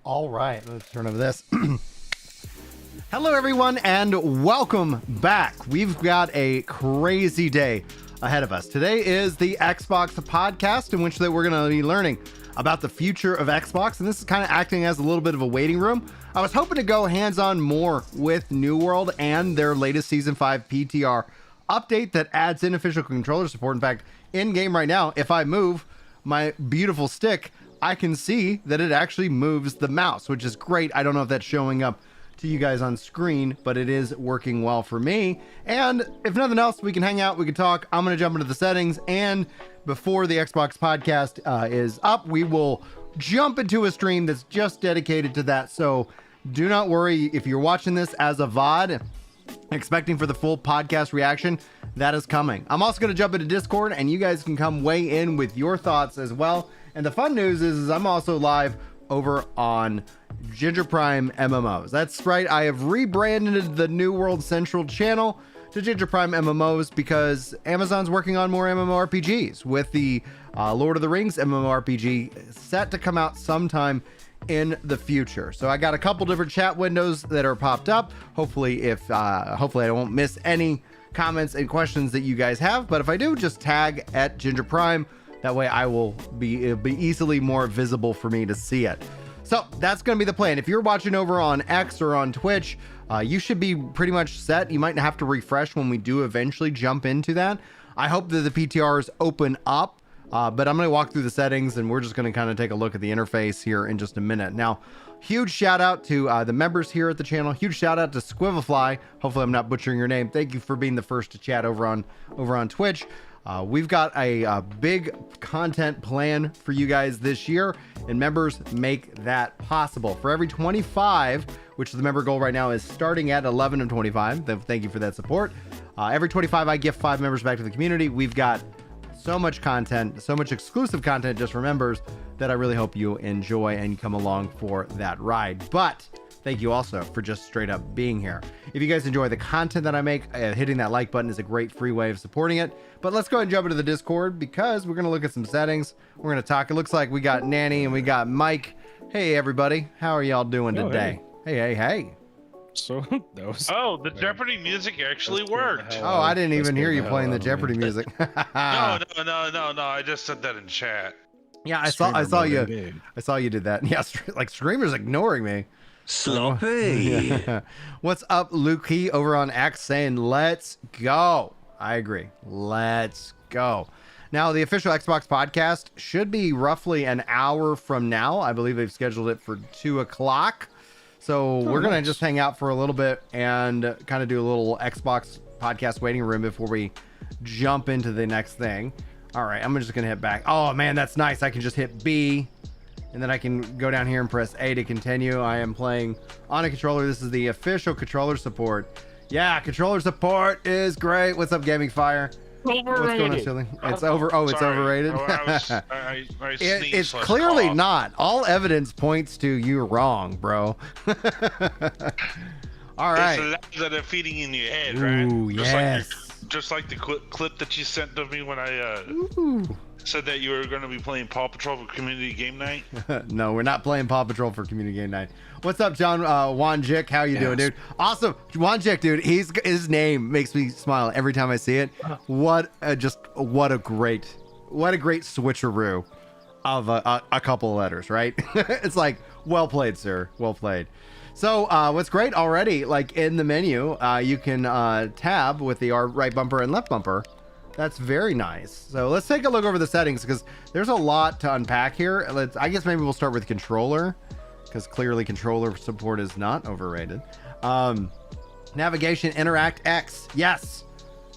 All right, let's turn over this. Hello, everyone, and welcome back. We've got a crazy day ahead of us. Today is the Xbox podcast, in which we're going to be learning about the future of Xbox, and this is kind of acting as a little bit of a waiting room. I was hoping to go hands-on more with New World and their latest Season 5 PTR update that adds in official controller support. In fact, in-game right now, if I move my beautiful stick, I can see that it actually moves the mouse, which is great. I don't know if that's showing up to you guys on screen, but it is working well for me. And if nothing else, we can hang out, we can talk. I'm going to jump into the settings, and before the Xbox podcast is up, we will jump into a stream that's just dedicated to that. So do not worry if you're watching this as a VOD, expecting for the full podcast reaction. That is coming. I'm also going to jump into Discord, and you guys can come weigh in with your thoughts as well. And the fun news is I'm also live over on Ginger Prime MMOs. That's right, I have rebranded the New World Central channel to Ginger Prime MMOs because Amazon's working on more MMORPGs with the Lord of the Rings MMORPG set to come out sometime in the future. So I got a couple different chat windows that are popped up. Hopefully I won't miss any comments and questions that you guys have, but if I do, just tag at Ginger Prime. That way it'll be easily more visible for me to see it. So that's going to be the plan. If you're watching over on X or on Twitch, you should be pretty much set. You might have to refresh when we do eventually jump into that. I hope that the PTRs open up, but I'm going to walk through the settings, and we're just going to kind of take a look at the interface here in just a minute. Now, huge shout out to the members here at the channel. Huge shout out to Squivelfly. Hopefully I'm not butchering your name. Thank you for being the first to chat over on Twitch. We've got a big content plan for you guys this year, and members make that possible. For every 25, which the member goal right now is starting at 11 and 25, thank you for that support. Every 25, I gift 5 members back to the community. We've got so much content, so much exclusive content just for members that I really hope you enjoy and come along for that ride. But thank you also for just straight up being here. If you guys enjoy the content that I make, hitting that like button is a great free way of supporting it. But let's go ahead and jump into the Discord because we're going to look at some settings. We're going to talk. It looks like we got Nanny and we got Mike. Hey, everybody. How are y'all doing today? Hey. So that was. Oh, the Jeopardy music actually worked. Oh, I didn't even hear you playing the Jeopardy music. No. I just said that in chat. Yeah, I saw you did that. Yeah, like streamers ignoring me. Sloppy. What's up, Lukey over on X saying let's go. I agree. Let's go. Now, the official Xbox podcast should be roughly an hour from now. I believe they've scheduled it for 2 o'clock. So we're going to just hang out for a little bit and kind of do a little Xbox podcast waiting room before we jump into the next thing. All right, I'm just going to hit back. Oh, man, that's nice. I can just hit B. And then I can go down here and press A to continue. I am playing on a controller. This is the official controller support. Yeah, controller support is great. What's up, Gaming Fire? Overrated. What's going on, Silly? It's over. Oh, it's overrated. It's clearly not. All evidence points to you wrong, bro. All right. It's the lies that are feeding in your head, right? Ooh, yes. Just like the clip that you sent to me when I said that you were going to be playing Paw Patrol for Community Game Night. No, we're not playing Paw Patrol for Community Game Night. What's up, John Wanjik? How you doing, dude? Awesome. Wanjik, dude. His name makes me smile every time I see it. What a great switcheroo of a couple of letters, right? It's like, well played, sir. Well played. So what's great already, like in the menu, you can tab with the right bumper and left bumper. That's very nice. So let's take a look over the settings because there's a lot to unpack here. I guess maybe we'll start with controller because clearly controller support is not overrated. Navigation, interact, X, yes.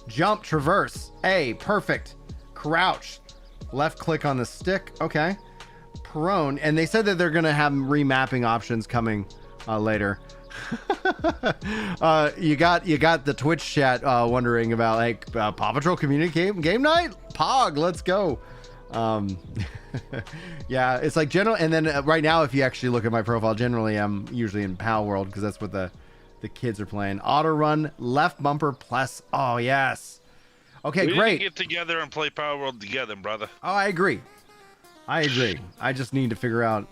Jump, traverse, A, perfect. Crouch, left click on the stick, okay. Prone, and they said that they're gonna have remapping options coming later. You got the Twitch chat wondering about like Paw Patrol Community Game Night. Pog, let's go. Yeah, it's like general, and then right now if you actually look at my profile, generally I'm usually in Pal World because that's what the kids are playing. Auto run, left bumper plus. Oh yes. Okay, we great. need to get together and play Power World together, brother. Oh, I agree. I just need to figure out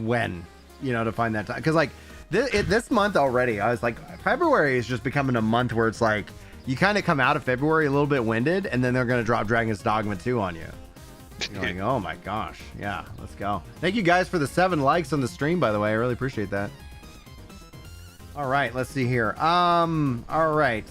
when, to find that time. Because like this month already, I was like, February is just becoming a month where it's like you kind of come out of February a little bit winded, and then they're going to drop Dragon's Dogma 2 on you. You're like, oh my gosh. Yeah, let's go. Thank you guys for the 7 likes on the stream, by the way. I really appreciate that. All right, let's see here. All right.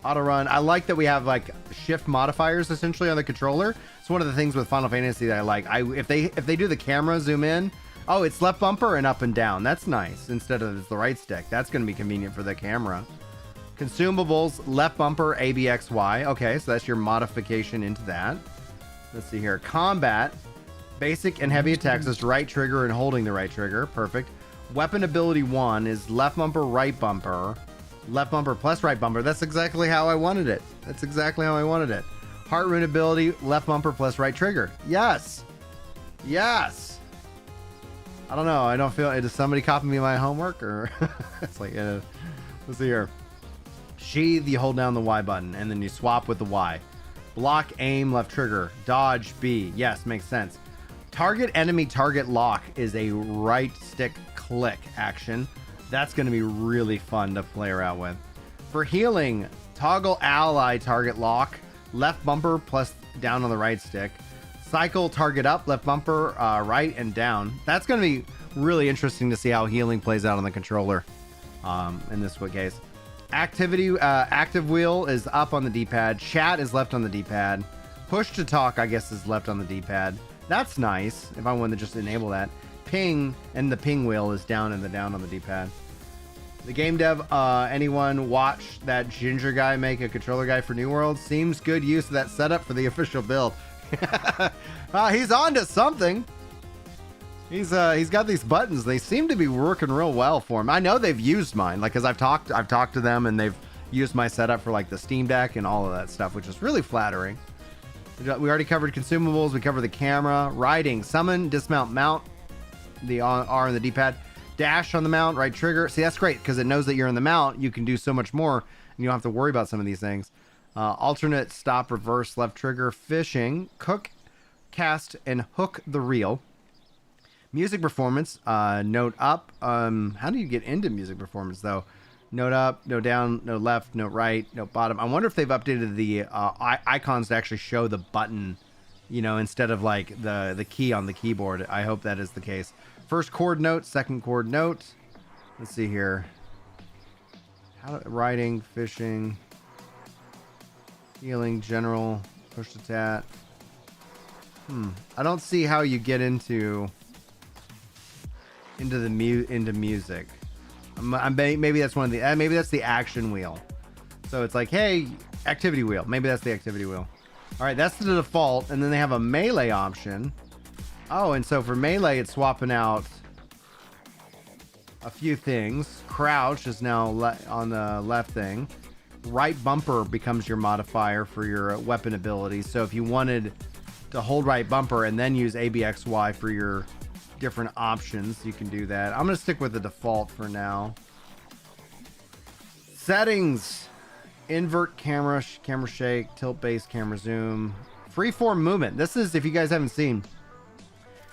Auto run. I like that we have like shift modifiers essentially on the controller. It's one of the things with Final Fantasy that I like. If they do the camera zoom in, oh, it's left bumper and up and down. That's nice instead of the right stick. That's going to be convenient for the camera. Consumables, left bumper, ABXY. Okay, so that's your modification into that. Let's see here. Combat, basic and heavy attacks is right trigger and holding the right trigger. Perfect. Weapon ability 1 is left bumper, right bumper. Left bumper plus right bumper. That's exactly how I wanted it. Heart rune ability, left bumper plus right trigger. Yes. Yes. I don't know. I don't feel... Does somebody copy me my homework? Or it's like... let's see here. Sheath, you hold down the Y button, and then you swap with the Y. Block, aim, left trigger. Dodge, B. Yes, makes sense. Target enemy target lock is a right stick click action. That's going to be really fun to play around with. For healing, toggle ally target lock, left bumper plus down on the right stick. Cycle target up, left bumper, right and down. That's going to be really interesting to see how healing plays out on the controller in this case. Activity, active wheel is up on the D-pad. Chat is left on the D-pad. Push to talk, I guess, is left on the D-pad. That's nice if I wanted to just enable that. Ping and the ping wheel is down on the D-pad. The game dev, anyone watch that ginger guy make a controller guide for New World? Seems good use of that setup for the official build. He's on to something. He's got these buttons. They seem to be working real well for him. I know they've used mine, like, because I've talked to them and they've used my setup for like the Steam Deck and all of that stuff, which is really flattering. We already covered consumables. We covered the camera, riding, summon, dismount, mount. The R on the D-pad, dash on the mount, right trigger. See, that's great because it knows that you're in the mount. You can do so much more, and you don't have to worry about some of these things. Alternate, stop, reverse, left trigger, fishing, cook, cast, and hook the reel. Music performance, note up. How do you get into music performance though? Note up, note down, note left, note right, note bottom. I wonder if they've updated the icons to actually show the button, instead of like the key on the keyboard. I hope that is the case. First chord note, second chord note. Let's see here. Writing, fishing, healing, general, push to tat. I don't see how you get into music. Maybe that's one of the maybe that's the action wheel. So it's like, hey, activity wheel. Maybe that's the activity wheel. All right, that's the default, and then they have a melee option. Oh, and so for melee, it's swapping out a few things. Crouch is now on the left thing. Right bumper becomes your modifier for your weapon ability. So if you wanted to hold right bumper and then use ABXY for your different options, you can do that. I'm going to stick with the default for now. Settings. Invert camera, camera shake, tilt base, camera zoom, freeform movement. This is, if you guys haven't seen,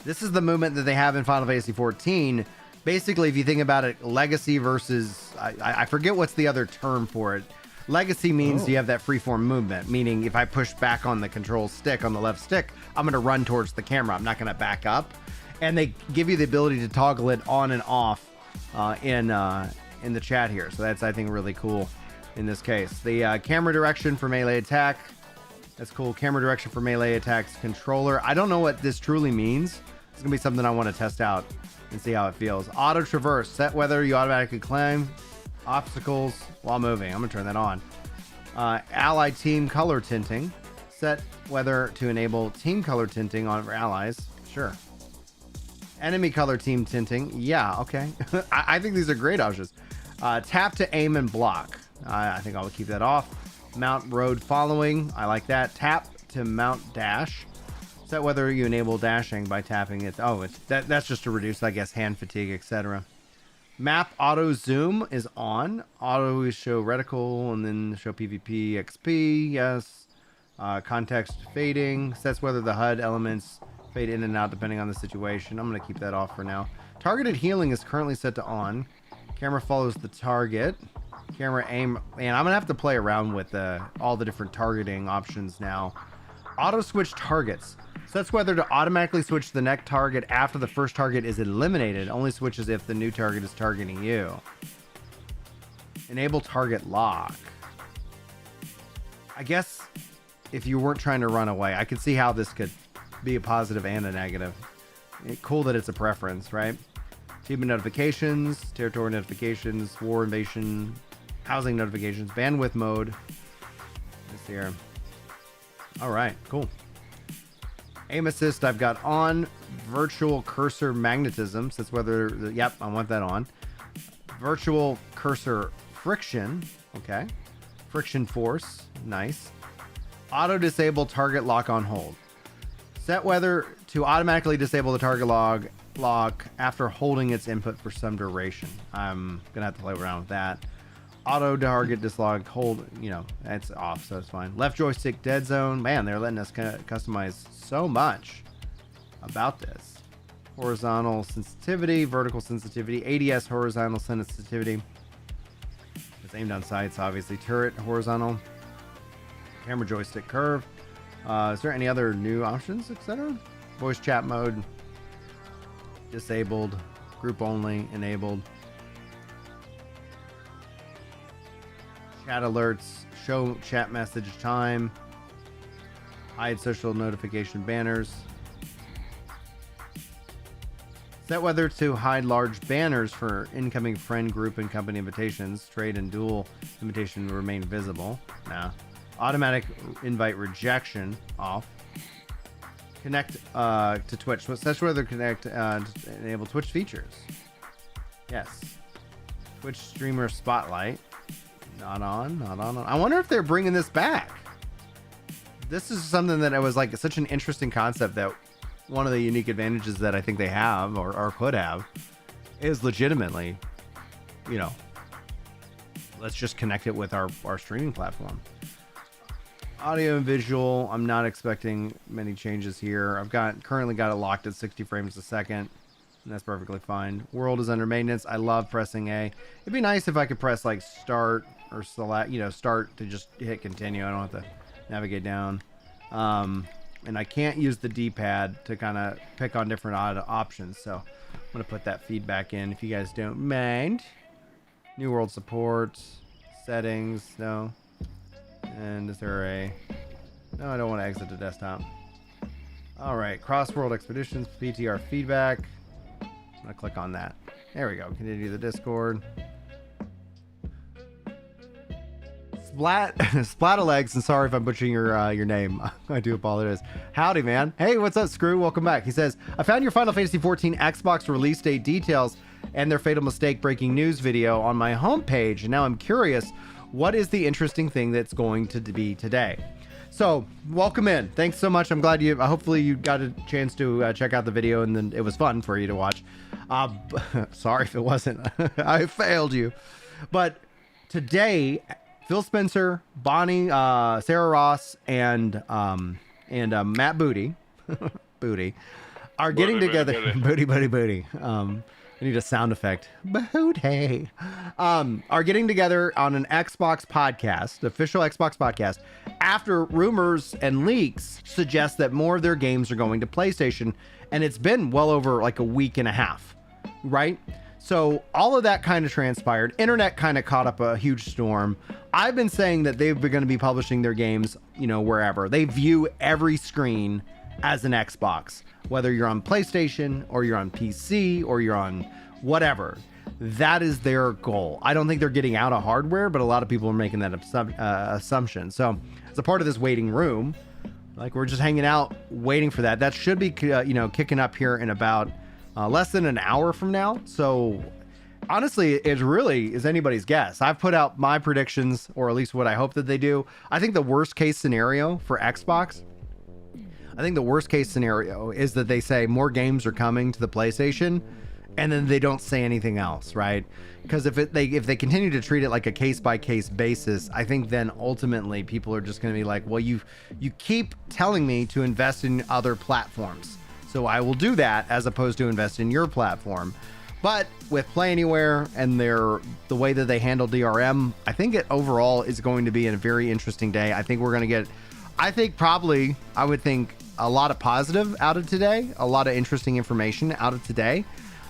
this is the movement that they have in Final Fantasy 14. Basically, if you think about it, legacy versus, I forget what's the other term for it. Legacy means you have that freeform movement, meaning if I push back on the control stick, on the left stick, I'm going to run towards the camera. I'm not going to back up. And they give you the ability to toggle it on and off in the chat here. So that's, I think, really cool. In this case, the camera direction for melee attack. That's cool. Camera direction for melee attacks controller. I don't know what this truly means. It's gonna be something I want to test out and see how it feels. Auto traverse. Set whether you automatically climb obstacles while moving. I'm gonna turn that on. Ally team color tinting. Set whether to enable team color tinting on allies. Sure. Enemy color team tinting. Yeah. Okay. I think these are great options. Tap to aim and block. I think I'll keep that off. Mount road following. I like that. Tap to mount dash. Set whether you enable dashing by tapping it. Oh, that's just to reduce, I guess, hand fatigue, etc. Map auto zoom is on. Auto show reticle and then show PvP XP. Yes. Context fading. Sets whether the HUD elements fade in and out depending on the situation. I'm going to keep that off for now. Targeted healing is currently set to on. Camera follows the target. Camera aim, and I'm gonna have to play around with all the different targeting options now. Auto switch targets. Sets whether to automatically switch to the next target after the first target is eliminated. Only switches if the new target is targeting you. Enable target lock. I guess if you weren't trying to run away, I could see how this could be a positive and a negative. Cool that it's a preference, right? Achievement notifications, territory notifications, war invasion, housing notifications, bandwidth mode. This here. All right, cool. Aim assist I've got on. Virtual cursor magnetism. So that's whether, yep, I want that on. Virtual cursor friction. Okay. Friction force. Nice. Auto disable target lock on hold. Set whether to automatically disable the target lock after holding its input for some duration. I'm gonna have to play around with that. Auto target dislodge hold, that's off, so it's fine. Left joystick dead zone. Man, they're letting us customize so much about this. Horizontal sensitivity, vertical sensitivity, ADS horizontal sensitivity. It's aimed on sights, obviously. Turret horizontal. Camera joystick curve. Is there any other new options, etc.? Voice chat mode disabled. Group only enabled. Chat alerts, show chat message time, hide social notification banners. Set whether to hide large banners for incoming friend group and company invitations. Trade and dual invitation remain visible. Nah. Automatic invite rejection off. Connect to Twitch. Set whether connect enable Twitch features. Yes. Twitch streamer spotlight. Not on. I wonder if they're bringing this back. This is something that I was like such an interesting concept that one of the unique advantages that I think they have or could have is legitimately, let's just connect it with our streaming platform. Audio and visual, I'm not expecting many changes here. I've currently got it locked at 60 frames a second. And that's perfectly fine. World is under maintenance. I love pressing A. It'd be nice if I could press like start or select, start to just hit continue. I don't have to navigate down. And I can't use the D-pad to kind of pick on different options. So I'm going to put that feedback in if you guys don't mind. New world support, settings, no. And is there no, I don't want to exit the desktop. All right, cross-world expeditions, PTR feedback. I'm gonna click on that. There we go. Continue the Discord. Splatalegs, and sorry if I'm butchering your name. I do apologize. Howdy, man. Hey, what's up, Screw? Welcome back. He says, I found your Final Fantasy XIV Xbox release date details and their Fatal Mistake breaking news video on my homepage, and now I'm curious, what is the interesting thing that's going to be today? So, welcome in. Thanks so much. I'm glad hopefully you got a chance to check out the video and then it was fun for you to watch. Sorry if it wasn't. I failed you. But today, Phil Spencer, Bonnie, Sarah Ross, and Matt Booty, Booty, are getting together. Booty. I need a sound effect. Booty. Are getting together on an Xbox podcast, official Xbox podcast, after rumors and leaks suggest that more of their games are going to PlayStation, and it's been well over like a week and a half, right? So all of that kind of transpired. Internet kind of caught up a huge storm. I've been saying that they're going to be publishing their games, wherever. They view every screen as an Xbox, whether you're on PlayStation or you're on PC or you're on whatever. That is their goal. I don't think they're getting out of hardware, but a lot of people are making that assumption. So as a part of this waiting room, like we're just hanging out waiting for that. That should be, kicking up here in about less than an hour from now. So honestly, it really is anybody's guess. I've put out my predictions, or at least what I hope that they do. I think the worst case scenario for Xbox, is that they say more games are coming to the PlayStation, and then they don't say anything else, right? Because if they continue to treat it like a case-by-case basis, I think then ultimately people are just going to be like, well, you keep telling me to invest in other platforms. So I will do that as opposed to invest in your platform. But with Play Anywhere and the way that they handle DRM, I think it overall is going to be a very interesting day. I think we're going to get, I would think a lot of positive out of today, a lot of interesting information out of today.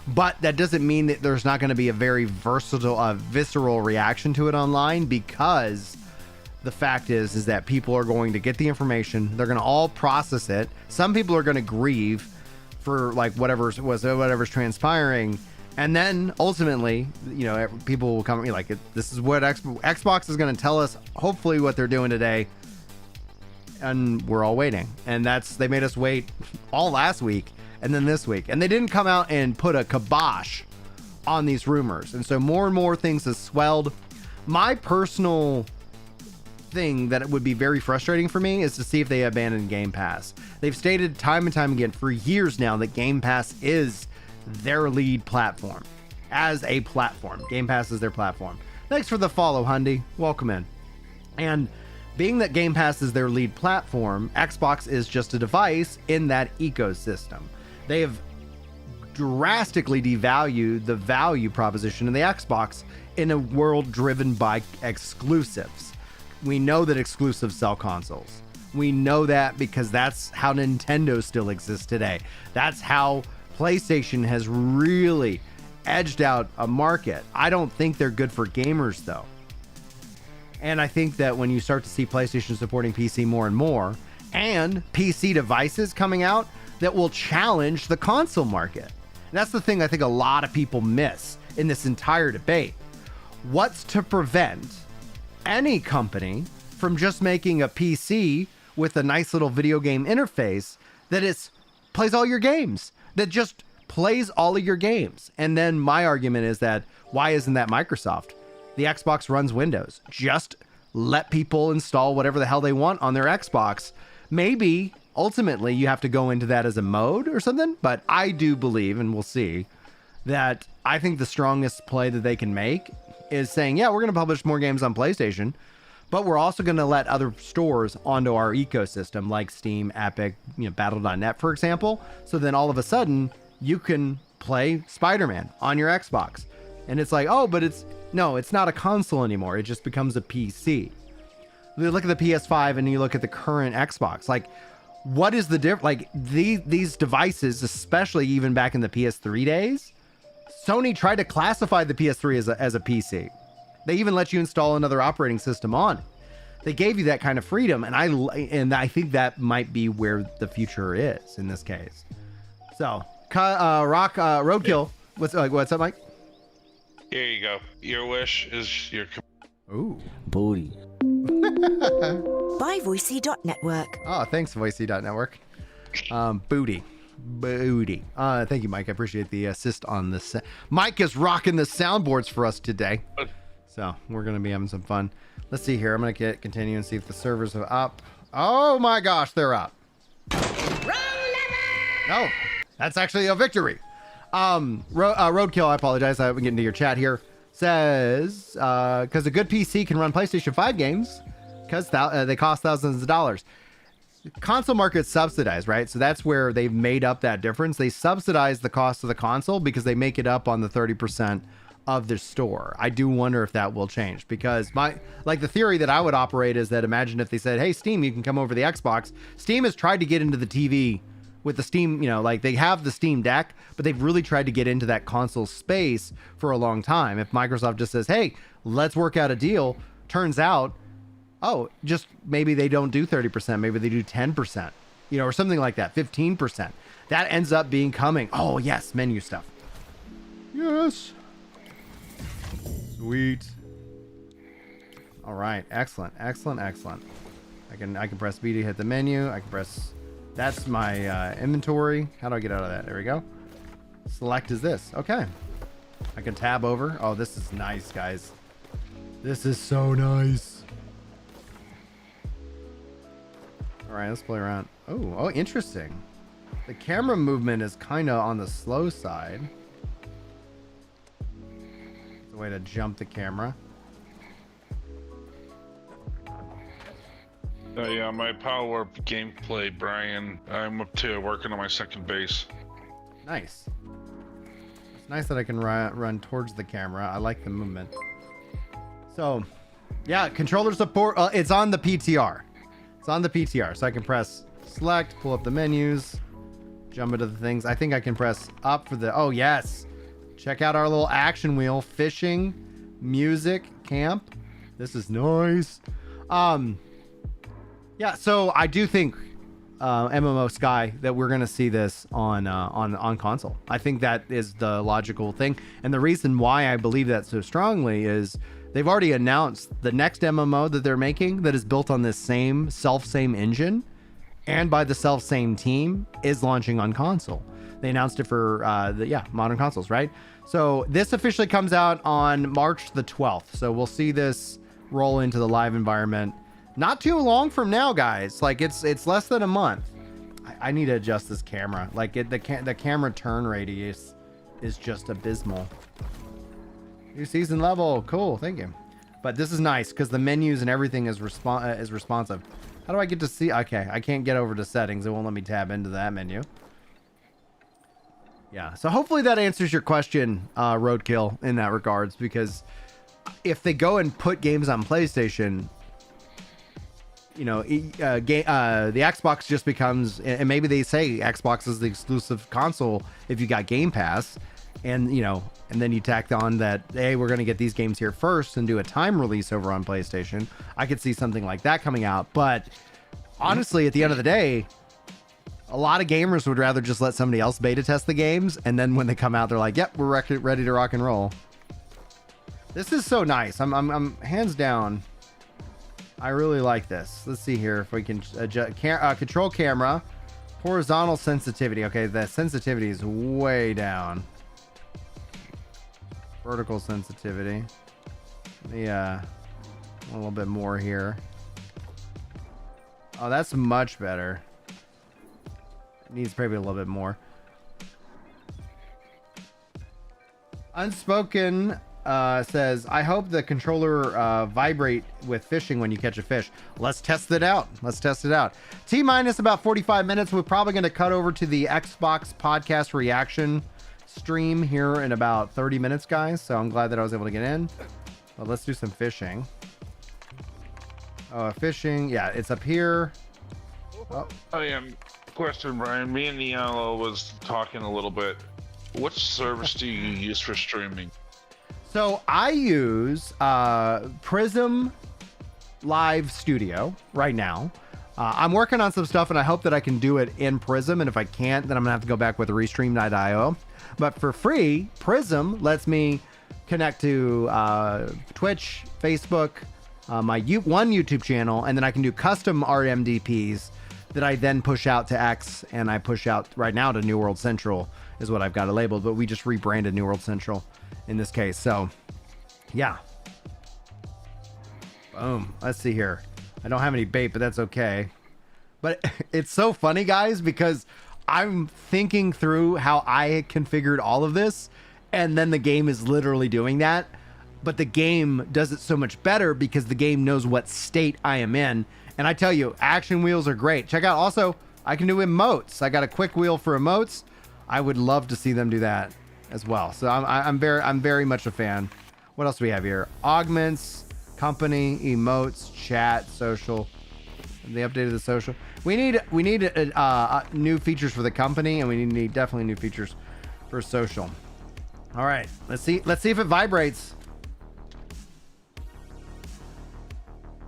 But that doesn't mean that there's not going to be a very versatile, visceral reaction to it online, because the fact is that people are going to get the information. They're going to all process it. Some people are going to grieve for like whatever's transpiring. And then ultimately, you know, people will come at me like, this is what Xbox is going to tell us, hopefully what they're doing today. And we're all waiting. And they made us wait all last week and then this week. And they didn't come out and put a kibosh on these rumors. And so more and more things have swelled. My personal thing that it would be very frustrating for me is to see if they abandon Game Pass. They've stated time and time again for years now that Game Pass is their lead platform. As a platform, Game Pass is their platform. Thanks for the follow, Hundy. Welcome in. And being that Game Pass is their lead platform, Xbox is just a device in that ecosystem. They have drastically devalued the value proposition of the Xbox in a world driven by exclusives. We know that exclusives sell consoles. We know that because that's how Nintendo still exists today. That's how PlayStation has really edged out a market. I don't think they're good for gamers, though. And I think that when you start to see PlayStation supporting PC more and more, and PC devices coming out that will challenge the console market. And that's the thing I think a lot of people miss in this entire debate. What's to prevent any company from just making a PC with a nice little video game interface that plays all your games, that just plays all of your games? And then my argument is that, why isn't that Microsoft? The Xbox runs Windows. Just let people install whatever the hell they want on their Xbox. Maybe ultimately you have to go into that as a mode or something, but I do believe, and we'll see, that I think the strongest play that they can make is saying, yeah, we're going to publish more games on PlayStation, but we're also going to let other stores onto our ecosystem, like Steam, Epic, Battle.net, for example. So then all of a sudden you can play Spider-Man on your Xbox. And it's like, oh, but it's not a console anymore. It just becomes a PC. You look at the PS5 and you look at the current Xbox. Like, what is the difference? Like, these devices, especially even back in the PS3 days, Sony tried to classify the PS3 as a PC. They even let you install another operating system on it. They gave you that kind of freedom, and I think that might be where the future is in this case. So, Roadkill, what's up, Mike? Here you go. Your wish is your. Ooh. Booty. By Voicey.network. Oh, thanks, Voicey.network. Booty. Thank you, Mike. I appreciate the assist on this. Mike is rocking the soundboards for us today. So we're going to be having some fun. Let's see here. I'm going to continue and see if the servers are up. Oh my gosh, they're up. No, that's actually a victory. Roadkill, I apologize. I've been getting to your chat here. Says, because a good PC can run PlayStation 5 games because they cost thousands of dollars. Console market's subsidized, right? So that's where they've made up that difference. They subsidize the cost of the console because they make it up on the 30% of their store. I do wonder if that will change, because the theory that I would operate is that, imagine if they said, hey, Steam, you can come over the Xbox. Steam has tried to get into the TV with the Steam, they have the Steam Deck, but they've really tried to get into that console space for a long time. If Microsoft just says, hey, let's work out a deal, turns out, oh, just maybe they don't do 30%, maybe they do 10%, or something like that, 15%. That ends up becoming, oh yes, menu stuff. Yes. Sweet. All right, excellent. I can press B to hit the menu. I can press, that's my inventory. How do I get out of that? There we go. Select is this. Okay. I can tab over. Oh, this is nice, guys. This is so nice. All right, let's play around. Oh, interesting. The camera movement is kind of on the slow side. It's a way to jump the camera. Yeah, my Power Warp gameplay, Brian. I'm up to working on my second base. Nice. It's nice that I can run towards the camera. I like the movement. So, yeah, controller support. It's on the PTR. It's on the PTR, so I can press select, pull up the menus, jump into the things. I think I can press up for the. Oh yes, check out our little action wheel. Fishing, music, camp. This is nice. Yeah, so I do think MMO Sky that we're gonna see this on console. I think that is the logical thing, and the reason why I believe that so strongly is they've already announced the next MMO that they're making that is built on this same engine and by the same team is launching on console. They announced it for modern consoles, right? So this officially comes out on March the 12th. So we'll see this roll into the live environment not too long from now, guys. Like it's less than a month. I need to adjust this camera. Like the camera turn radius is just abysmal. New season level, cool, thank you. But this is nice because the menus and everything is responsive. How do I get to see? Okay, I can't get over to settings. It won't let me tab into that menu. Yeah, so hopefully that answers your question, Roadkill, in that regards. Because if they go and put games on PlayStation, you know, the Xbox just becomes, and maybe they say Xbox is the exclusive console if you got Game Pass, and you know, and then you tacked on that, hey, we're going to get these games here first and do a time release over on PlayStation. I could see something like that coming out, but honestly, at the end of the day, a lot of gamers would rather just let somebody else beta test the games, and then when they come out, they're like, yep, we're ready to rock and roll. This is so nice. I'm hands down, I really like this. Let's see here if we can adjust control camera, horizontal sensitivity. Okay, the sensitivity is way down. Vertical sensitivity. Yeah, a little bit more here. Oh, that's much better. Needs probably a little bit more. Unspoken says, I hope the controller vibrate with fishing when you catch a fish. Let's test it out. T-minus about 45 minutes. We're probably going to cut over to the Xbox podcast reaction stream here in about 30 minutes, guys. So I'm glad that I was able to get in. But let's do some fishing. Fishing. Yeah, it's up here. Oh. Question, Brian. Me and Nialo was talking a little bit. What service do you use for streaming? So I use Prism Live Studio right now. I'm working on some stuff, and I hope that I can do it in Prism. And if I can't, then I'm gonna have to go back with Restream.io. But for free, Prism lets me connect to Twitch, Facebook, my one YouTube channel, and then I can do custom RMDPs that I then push out to X, and I push out right now to New World Central is what I've got it labeled, but we just rebranded New World Central in this case. So yeah, boom. Let's see here. I don't have any bait, but that's okay. But it's so funny, guys, because I'm thinking through how I configured all of this, and then the game is literally doing that. But the game does it so much better because the game knows what state I am in. And I tell you, action wheels are great. Check out also, I can do emotes. I got a quick wheel for emotes. I would love to see them do that as well. So I'm very much a fan. What else do we have here? Augments, company, emotes, chat, social. They updated the social. We need new features for the company, and we need definitely new features for social. All right, let's see if it vibrates.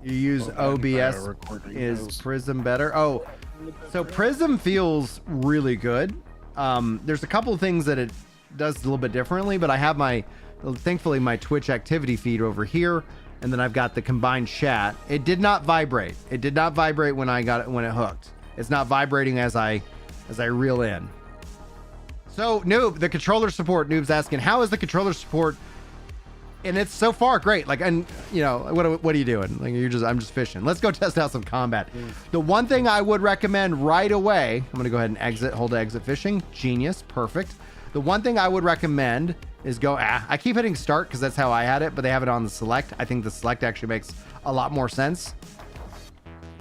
You use OBS. Is Prism better? Oh, so Prism feels really good. There's a couple of things that it does a little bit differently, but I have thankfully my Twitch activity feed over here, and then I've got the combined chat. It did not vibrate. It did not vibrate when it hooked. It's not vibrating as I reel in. So Noob, the controller support. Noob's asking, how is the controller support? And it's so far great. Like, and you know, what are you doing? Like, I'm just fishing. Let's go test out some combat. The one thing I would recommend right away, I'm gonna go ahead and exit, hold to exit fishing. Genius, perfect. The one thing I would recommend is go, I keep hitting start because that's how I had it, but they have it on the select. I think the select actually makes a lot more sense.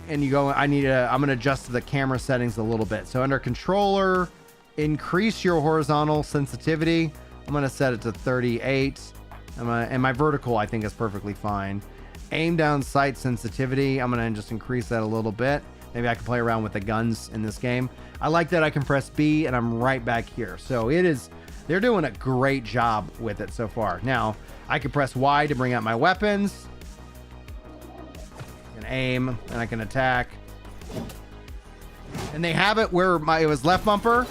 and you go, I'm going to adjust the camera settings a little bit. So under controller, increase your horizontal sensitivity. I'm going to set it to 38. And my vertical, I think, is perfectly fine. Aim down sight sensitivity. I'm going to just increase that a little bit. Maybe I can play around with the guns in this game. I like that I can press B and I'm right back here. So they're doing a great job with it so far. Now, I can press Y to bring out my weapons. I can aim and I can attack. And they have it where it was left bumper,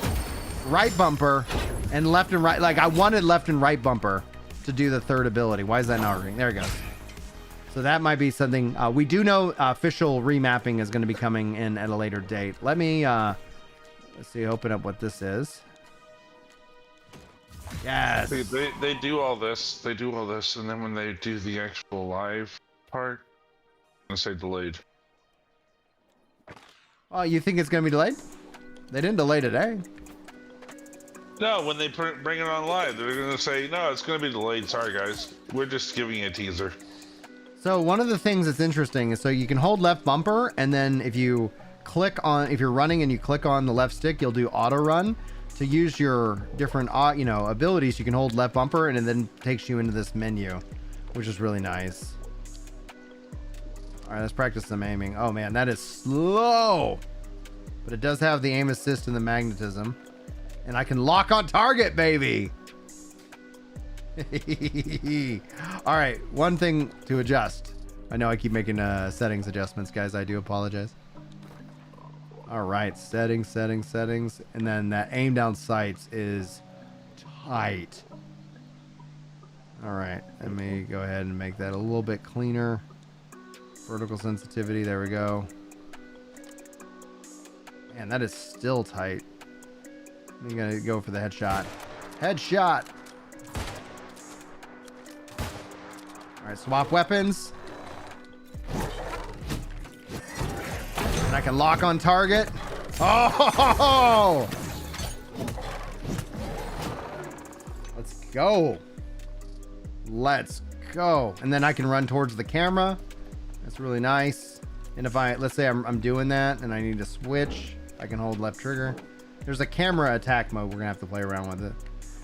right bumper, and left and right. Like I wanted left and right bumper to do the third ability. Why is that not working? There it goes. So that might be something. We do know official remapping is going to be coming in at a later date. Let me, let's see, open up what this is. Yes. They do all this. They do all this, and then when they do the actual live part, I'm going to say delayed. Oh, you think it's going to be delayed? They didn't delay today. No, when they bring it on live, they're going to say, no, it's going to be delayed. Sorry, guys. We're just giving you a teaser. So one of the things that's interesting is so you can hold left bumper, and then if you're running and you click on the left stick, you'll do auto run. To use your different, abilities, you can hold left bumper, and it then takes you into this menu, which is really nice. All right, let's practice some aiming. Oh man, that is slow, but it does have the aim assist and the magnetism, and I can lock on target, baby. All right, one thing to adjust. I know I keep making settings adjustments, guys. I do apologize. All right, settings, and then that aim down sights is tight. All right, let me go ahead and make that a little bit cleaner. Vertical sensitivity, there we go. Man, that is still tight. I'm gonna go for the headshot. Headshot. All right, swap weapons. And I can lock on target. Oh! Let's go. Let's go. And then I can run towards the camera. That's really nice. And if let's say I'm doing that and I need to switch, I can hold left trigger. There's a camera attack mode. We're gonna have to play around with it.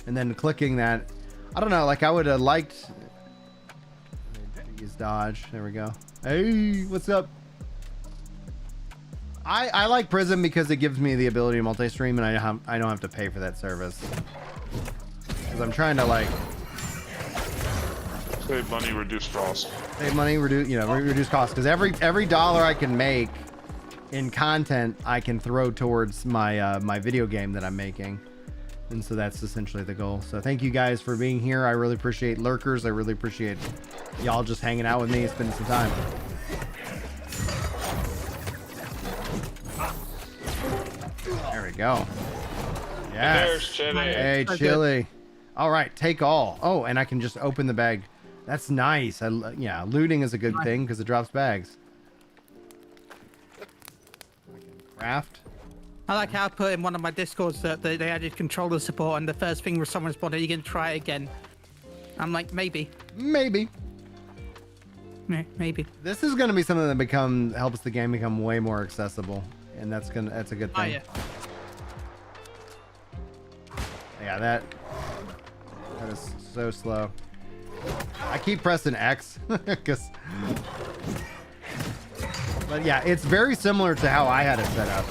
And then clicking that, I don't know, like I would have liked, use dodge. There we go. Hey, what's up? I like Prism because it gives me the ability to multi-stream, and I don't have to pay for that service. Because I'm trying to like save money, reduce costs. Save money, reduce costs. Because every dollar I can make in content, I can throw towards my my video game that I'm making. And so that's essentially the goal. So thank you guys for being here. I really appreciate lurkers. I really appreciate y'all just hanging out with me, spending some time. There we go. Yes. There's Chili. Hey, Chili. All right, take all. Oh, and I can just open the bag. That's nice. Yeah, looting is a good thing because it drops bags. I can craft. I like how I put in one of my discords that they added controller support, and the first thing was someone responded, "Are you gonna try it again?" I'm like, maybe. Maybe. Maybe. This is gonna be something that helps the game become way more accessible, and that's a good thing. Oh yeah. Yeah, that is so slow. I keep pressing X because. But yeah, it's very similar to how I had it set up.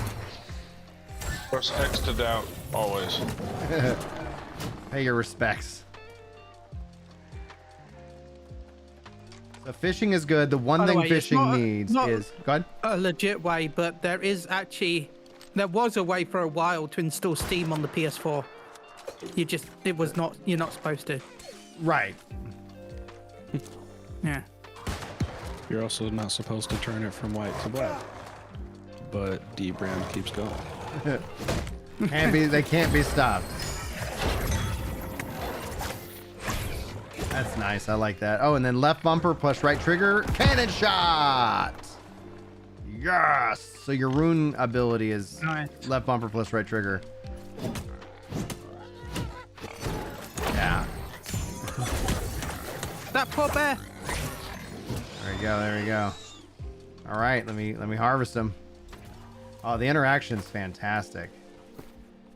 Press X to doubt, always. Pay your respects. So fishing is good. The one thing fishing needs is... Go ahead. A legit way, but there was a way for a while to install Steam on the PS4. You're not supposed to. Right. Yeah. You're also not supposed to turn it from white to black. But D brand keeps going. They can't be stopped. That's nice. I like that. Oh, and then left bumper plus right trigger. Cannon shot. Yes. So your rune ability is left bumper plus right trigger. Yeah. That poor bear. There we go. There we go. All right, let me harvest them. Oh, the interaction is fantastic.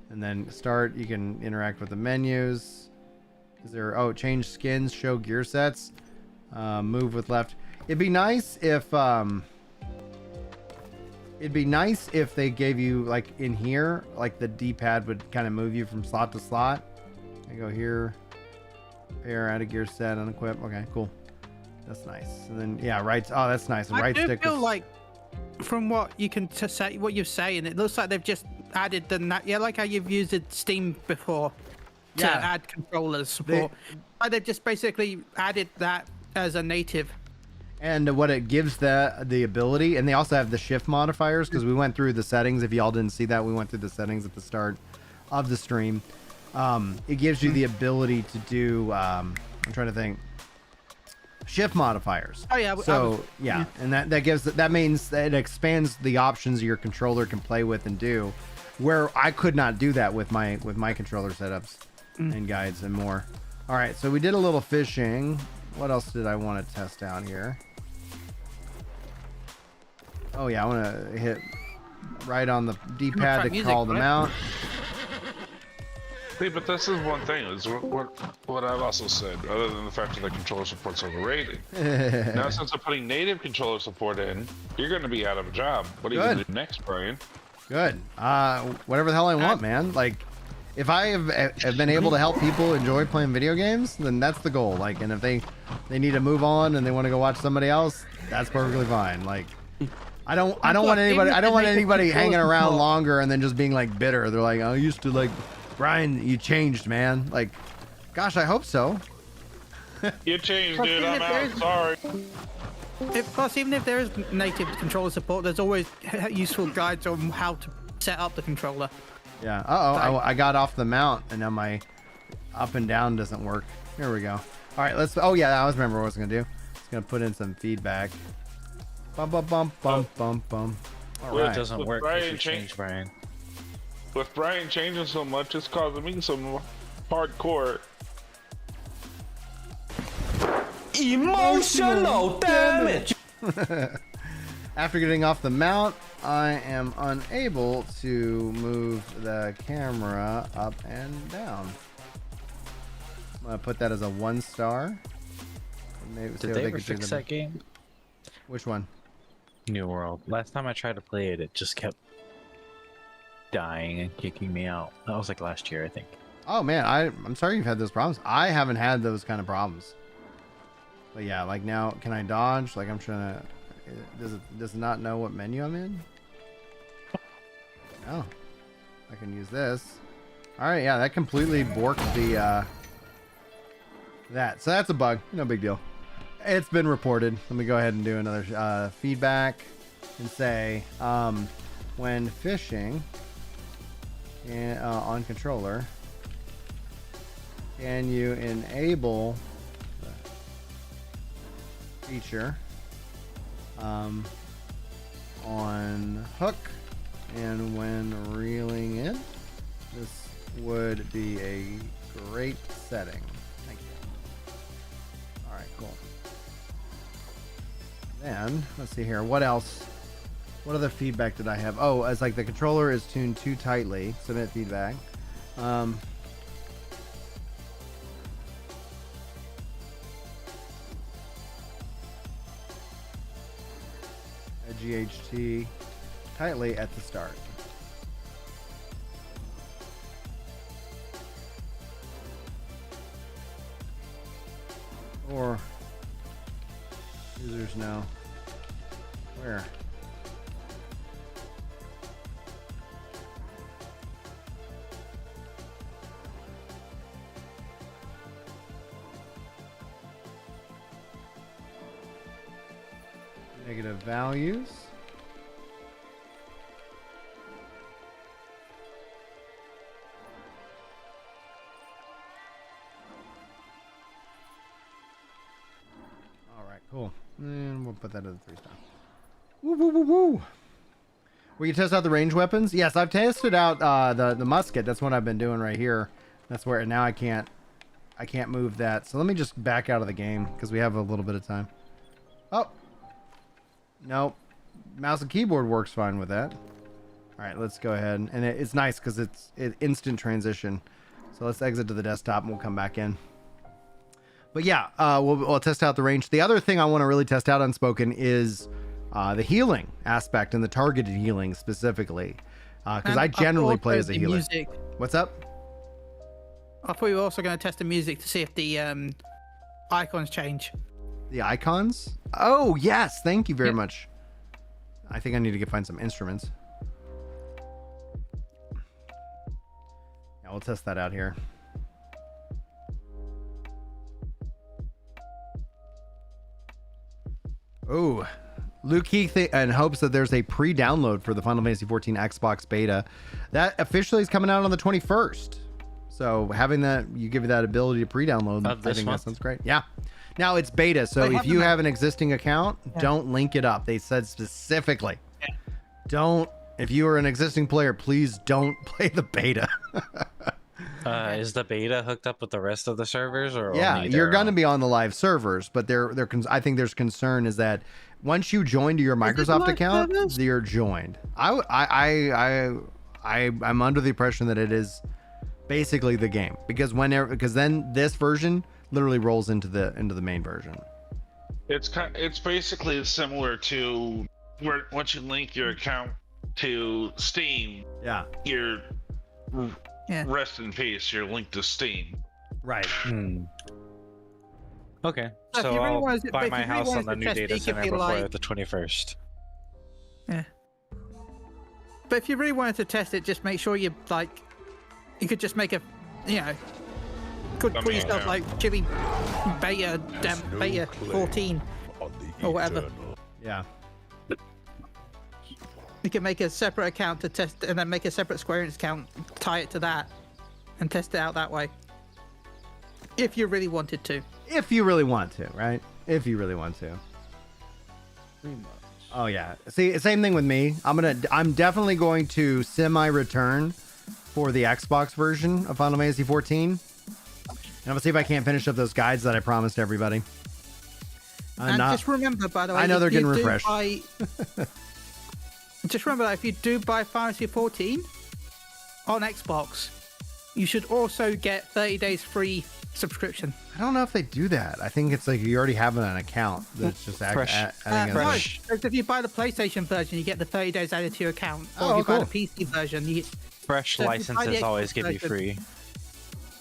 And then start, you can interact with the menus. Is there, oh, change skins, show gear sets, move with left. It'd be nice if they gave you, like, in here, like the D-pad would kind of move you from slot to slot. I go here, pair, add a gear set, unequip. Okay, cool. That's nice. And then, yeah, right. Oh, that's nice. The right I do stick feel is, like, from what you can say, what you're saying, it looks like they've just added yeah, like how you've used Steam before to Yeah. add controllers support. They've just basically added that as a native. and what it gives the ability, and they also have the shift modifiers, because we went through the settings. If y'all didn't see that, we went through the settings at the start of the stream. It gives you the ability to do, I'm trying to think, shift modifiers. Oh yeah. Yeah, and that means that it expands the options your controller can play with and do, where I could not do that with my controller setups and guides and more. All right, so we did a little fishing. What else did I want to test out here? Oh yeah, I want to hit right on the D-pad to call them out. See, but this is one thing. Is what I've also said. Other than the fact that the controller support's overrated. Now, since I'm putting native controller support in, you're going to be out of a job. What are you going to do next, Brian? Good. Whatever the hell I want, man. Like, if I have been able to help people enjoy playing video games, then that's the goal. Like, and if they need to move on and they want to go watch somebody else, that's perfectly fine. Like, I don't want anybody hanging around longer and then just being like bitter. They're like, I used to like, Brian, you changed, man. Like, gosh, I hope so. You changed, dude. I'm out. Sorry. Plus, even if there is native controller support, there's always useful guides on how to set up the controller. Yeah. I got off the mount and now my up and down doesn't work. Here we go. All right, let's. Oh yeah, I was remember what I was gonna do. Just gonna put in some feedback. Bum bum bum bum bum bum. All Well, right. it doesn't Doesn't work Brian if you change- change Brian. With Brian changing so much, it's causing me some hardcore. Emotional damage. After getting off the mount, I am unable to move the camera up and down. I'm gonna put that as a 1 star. Maybe see Did if they can ever do fix the- that game? Which one? New World. Last time I tried to play it, it just kept dying and kicking me out. That was like last year, I think. Oh man, I'm sorry you've had those problems. I haven't had those kind of problems. But yeah, like now, can I dodge? Like I'm trying to. Does it not know what menu I'm in? Oh, I can use this. All right, yeah, that completely borked the that. So that's a bug. No big deal. It's been reported. Let me go ahead and do another feedback and say when fishing on controller, can you enable the feature on hook, and when reeling in, this would be a great setting. Thank you. All right, cool. Then let's see here. What else? What other feedback did I have? Oh, it's like the controller is tuned too tightly. Submit feedback. A GHT tightly at the start. Or users know where. Negative values. All right, cool. And we'll put that at a 3-star. Woo woo woo woo. We can test out the range weapons. Yes, I've tested out the musket. That's what I've been doing right here. That's where now I can't move that. So let me just back out of the game because we have a little bit of time. Oh. Nope. mouse and keyboard works fine with that. All right, let's go ahead. And it's nice because it's instant transition. So let's exit to the desktop and we'll come back in. But yeah, we'll test out the range. The other thing I want to really test out Unspoken is the healing aspect and the targeted healing specifically. Because I generally play as a healer. Music. What's up? I thought you were also going to test the music to see if the icons change. The icons? Oh, yes. Thank you very much. I think I need to find some instruments. Yeah, we'll test that out here. Oh, Luke Heath and hopes that there's a pre-download for the Final Fantasy 14 Xbox beta. That officially is coming out on the 21st. So having that, you give you that ability to pre-download. I think that sounds great. Yeah. Now it's beta, so if you have an existing account, don't link it up. They said specifically, don't. If you are an existing player, please don't play the beta. Is the beta hooked up with the rest of the servers, or yeah, only you're their going to own? be on the live servers, but I think there's concern is that once you join to your Microsoft account, you're joined. I'm under the impression that it is basically the game because then this version literally rolls into the main version. It's basically similar to where once you link your account to Steam, Yeah. you're rest in peace. You're linked to Steam. Right. Okay, So if so you really I'll wanted to- buy but if my you really house on wanted the to new test data it, you could center be before like- the 21st. Yeah. But if you really wanted to test it, just make sure you could just make could put yourself like Chili beta 14 or whatever. Yeah. You can make a separate account to test, and then make a separate Square Enix account, tie it to that, and test it out that way. If you really wanted to. If you really want to, right? If you really want to. Oh yeah. See, same thing with me. I'm definitely going to semi-return for the Xbox version of Final Fantasy 14. And I'm gonna see if I can't finish up those guides that I promised everybody. Just remember, by the way, I know they're if you getting do refreshed. Just remember that if you do buy Final Fantasy 14 on Xbox, you should also get 30 days free subscription. I don't know if they do that. I think it's like you already have an account that's just adding No, a because if you buy the PlayStation version, you get the 30 days added to your account. Or Oh, if you buy cool. the PC version, you Fresh So if you buy licenses the always Xbox give you version- free.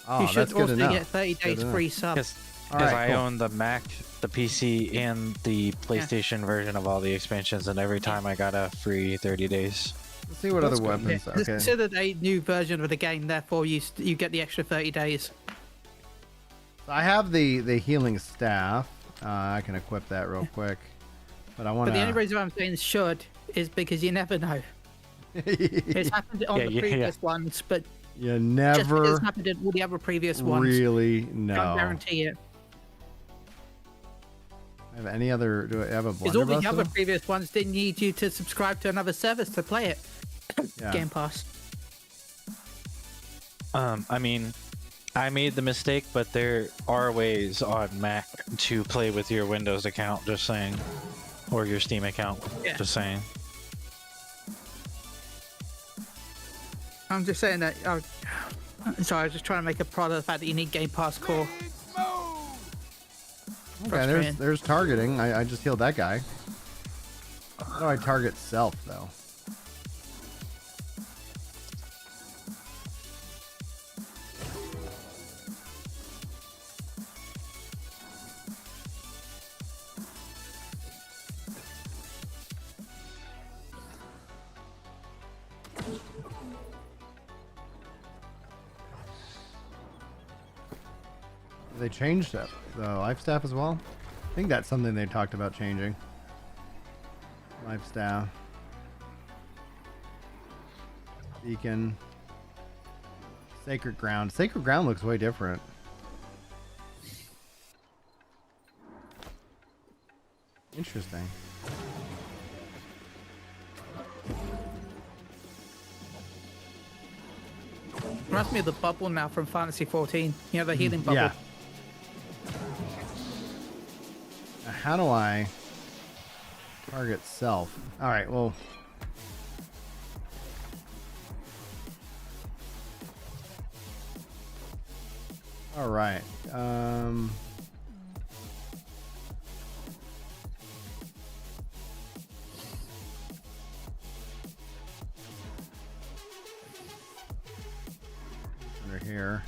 Oh, you that's should good also to know. get 30 Good days to know. free sub. Because All right, I cool. own the Mac, the PC, and the PlayStation version of all the expansions, and every time I got a free 30 days. Let's see what other weapons. It's Okay. considered a new version of the game, therefore you get the extra 30 days. I have the healing staff. I can equip that real quick. But I want But the only to. reason I'm saying should is because you never know. It's happened on the previous ones, but You just never because it's happened in all the other previous ones, really can't know. guarantee it. Have any other? Do I have a Because all the blunderbuss? other previous ones didn't need you to subscribe to another service to play it. Yeah. Game Pass. I mean, I made the mistake, but there are ways on Mac to play with your Windows account, just saying. Or your Steam account, Yeah. just saying. I'm just saying that. Sorry, I was just trying to make a product of the fact that you need Game Pass Core. Okay, there's targeting. I just healed that guy. How do I target self though? They changed it, the life staff as well. I think that's something they talked about changing. Life staff. Beacon. Sacred ground. Sacred ground looks way different. Interesting. Reminds me of the bubble now from Fantasy 14. You know, the healing bubble. Yeah. How do I? Target self. All right, well. All right. Under here.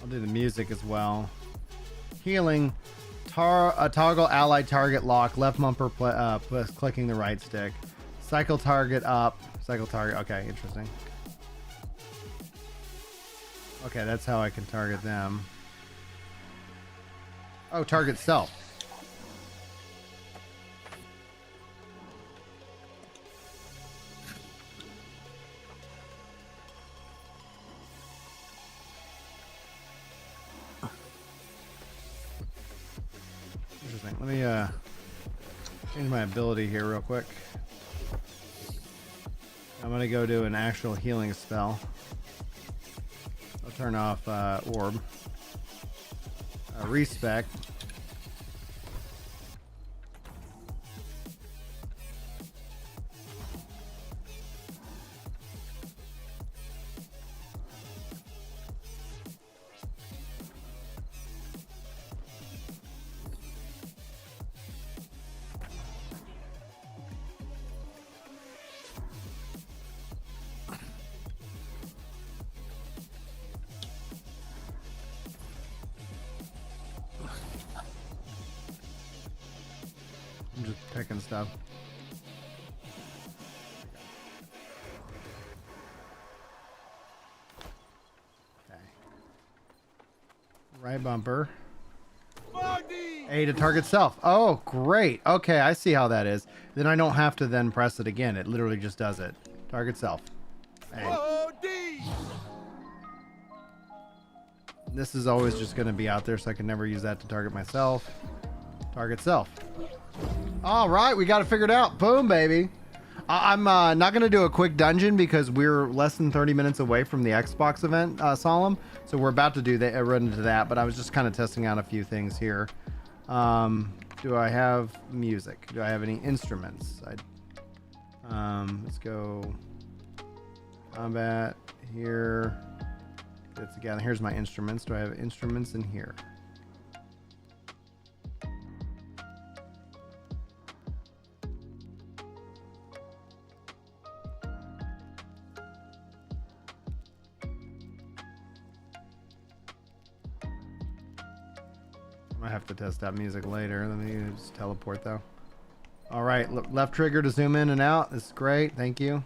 I'll do the music as well. Healing. Toggle allied target lock. Left bumper plus clicking the right stick. Cycle target up. Cycle target. Okay, interesting. Okay, that's how I can target them. Oh, target self. Interesting. Let me change my ability here real quick. I'm gonna go do an actual healing spell. I'll turn off orb. Respec. I'm just picking stuff. Okay. Right bumper. A to target self. Oh, great. Okay, I see how that is. Then I don't have to then press it again. It literally just does it. Target self. A. This is always just going to be out there, so I can never use that to target myself. Target self. All right, we got it figured out. Boom, baby. I'm not going to do a quick dungeon because we're less than 30 minutes away from the Xbox event, Solemn. So we're about to do that, run into that, but I was just kind of testing out a few things here. Do I have music? Do I have any instruments? Let's go combat here. It's again, here's my instruments. Do I have instruments in here? I have to test out music later. Let me just teleport though. All right, left trigger to zoom in and out. This is great. Thank you.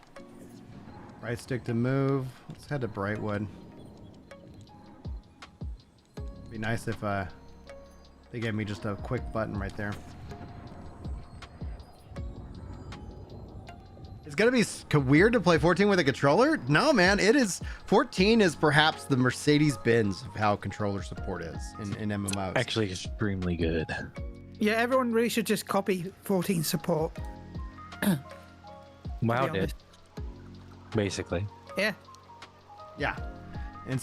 Right stick to move. Let's head to Brightwood. Be nice if they gave me just a quick button right there. It's gonna be weird to play 14 with a controller. No, man, it is. 14 is perhaps the Mercedes-Benz of how controller support is in MMOs. Actually, extremely good. Yeah, everyone really should just copy 14 support. WoW be did. honest. Basically. Yeah. Yeah. And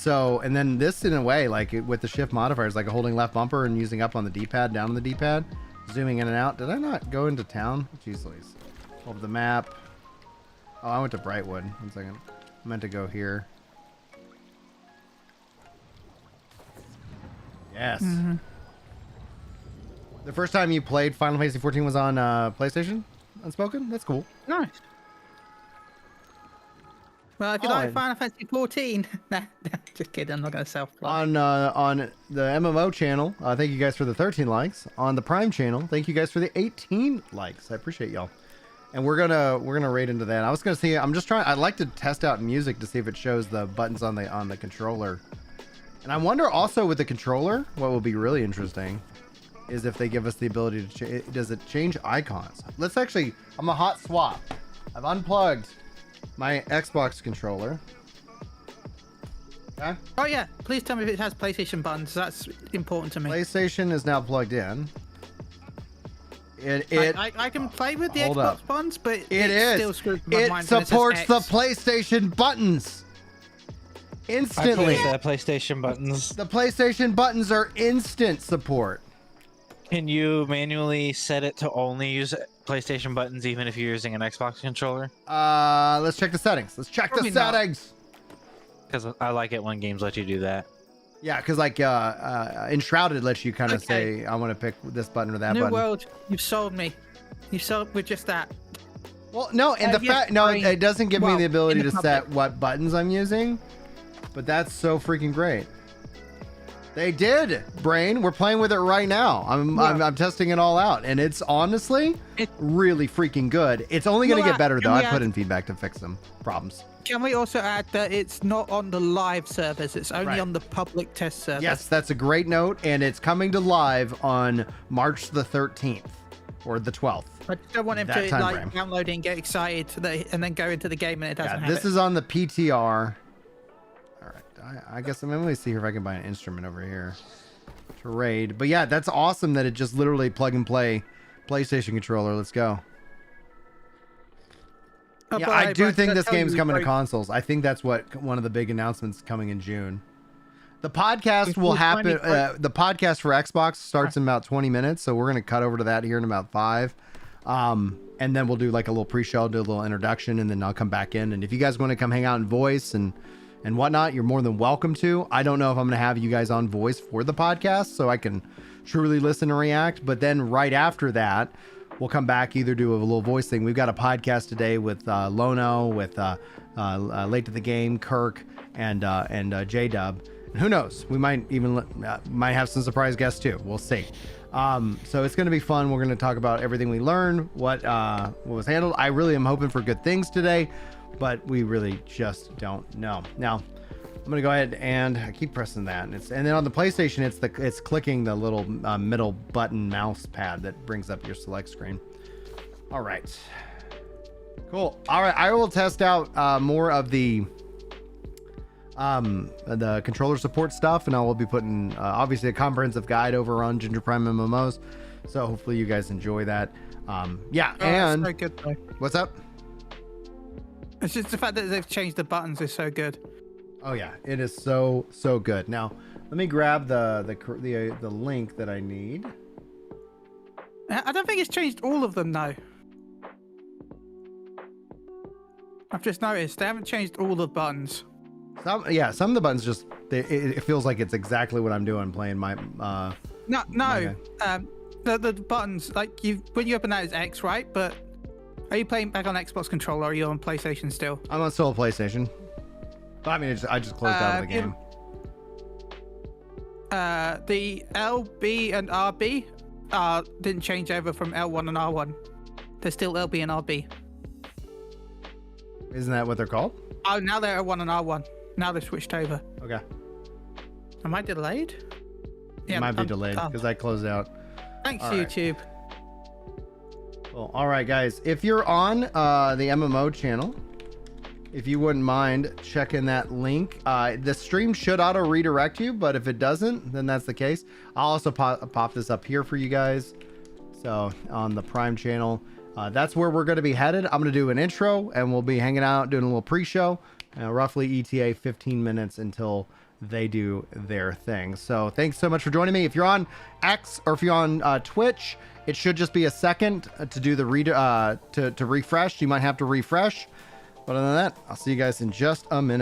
then this in a way, like with the shift modifiers, like holding left bumper and using up on the D-pad, down on the D-pad, zooming in and out. Did I not go into town? Jeez Louise. Over the map. Oh, I went to Brightwood. 1 second. I meant to go here. Yes. Mm-hmm. The first time you played Final Fantasy 14 was on PlayStation? Unspoken? That's cool. Nice. Well, if you like Final Fantasy 14, nah, just kidding. I'm not going to self-plug. On the MMO channel, thank you guys for the 13 likes. On the Prime channel, thank you guys for the 18 likes. I appreciate y'all. And we're gonna raid into that. I was gonna see. I'm just trying. I'd like to test out music to see if it shows the buttons on the controller. And I wonder also with the controller, what will be really interesting is if they give us the ability to does it change icons? Let's actually. I'm a hot swap. I've unplugged my Xbox controller. Okay. Oh yeah, please tell me if it has PlayStation buttons. That's important to me. PlayStation is now plugged in. I can play with the Xbox buttons, but still screws my mind. It supports the PlayStation buttons instantly. I play the PlayStation buttons. The PlayStation buttons are instant support. Can you manually set it to only use PlayStation buttons even if you're using an Xbox controller? Let's check the settings. Let's check Probably the not. settings. Because I like it when games let you do that. Yeah, because like Enshrouded lets you kind of Okay. say, I want to pick this button or that New button. World, you've sold me. You sold with just that. Well, no, and the yes, fact, no, brain. it doesn't give me Well, the ability in to the set public. what buttons I'm using, but that's so freaking great. They did, Brain. We're playing with it right now. I'm testing it all out, and it's honestly really freaking good. It's only going to get better, though. I put in feedback to fix some problems. Can we also add that it's not on the live servers? It's only Right. on the public test servers. Yes, that's a great note, and it's coming to live on March the 13th or the 12th. I just don't want him That to time like frame. download it and get excited and then go into the game and it doesn't Yeah, have this it. is on the PTR. All right, I guess I'm going to see if I can buy an instrument over here to raid. But yeah, that's awesome that it just literally plug and play PlayStation controller. Let's go. Oh, Yeah, but I do but think I this tell you, game's coming to bro, consoles. I think that's what one of the big announcements coming in June. The podcast If will you find happen. it- The podcast for Xbox starts in about 20 minutes, so we're going to cut over to that here in about 5. And then we'll do like a little pre-show, do a little introduction, and then I'll come back in. And if you guys want to come hang out in voice and whatnot, you're more than welcome to. I don't know if I'm going to have you guys on voice for the podcast so I can truly listen and react. But then right after that, we'll come back, either do a little voice thing. We've got a podcast today with Lono, with Late to the Game, Kirk, and J-Dub. And who knows? We might even might have some surprise guests too. We'll see. So it's going to be fun. We're going to talk about everything we learned, what was handled. I really am hoping for good things today, but we really just don't know. Now, I'm going to go ahead and I keep pressing that. And then on the PlayStation, it's clicking the little middle button mouse pad that brings up your select screen. All right. Cool. All right. I will test out more of the controller support stuff, and I will be putting obviously a comprehensive guide over on Ginger Prime MMOs, so hopefully you guys enjoy that. Yeah, Oh, and that's so good though. what's up? It's just the fact that they've changed the buttons is so good. Oh yeah, it is so good. Now let me grab the link that I need. I don't think it's changed all of them though. I've just noticed they haven't changed all the buttons. Some of the buttons just it feels like it's exactly what I'm doing playing my No, Okay. the buttons like when you open that is X, right? But are you playing back on Xbox controller or are you on PlayStation still? I'm on still a PlayStation. But I mean, I just closed out of the game. The LB and RB didn't change over from L1 and R1. They're still LB and RB. Isn't that what they're called? Oh, now they're L1 and R1. Now they've switched over. Okay. Am I delayed? It might be delayed because I closed out. Thanks, All right. YouTube. Cool. All right, guys. If you're on the MMO channel, if you wouldn't mind checking that link, the stream should auto redirect you, but if it doesn't, then that's the case. I'll also pop this up here for you guys. So on the Prime channel, that's where we're going to be headed. I'm going to do an intro, and we'll be hanging out doing a little pre-show. Roughly ETA 15 minutes until they do their thing. So thanks so much for joining me. If you're on X or if you're on Twitch, it should just be a second to do the to refresh. You might have to refresh. But other than that, I'll see you guys in just a minute.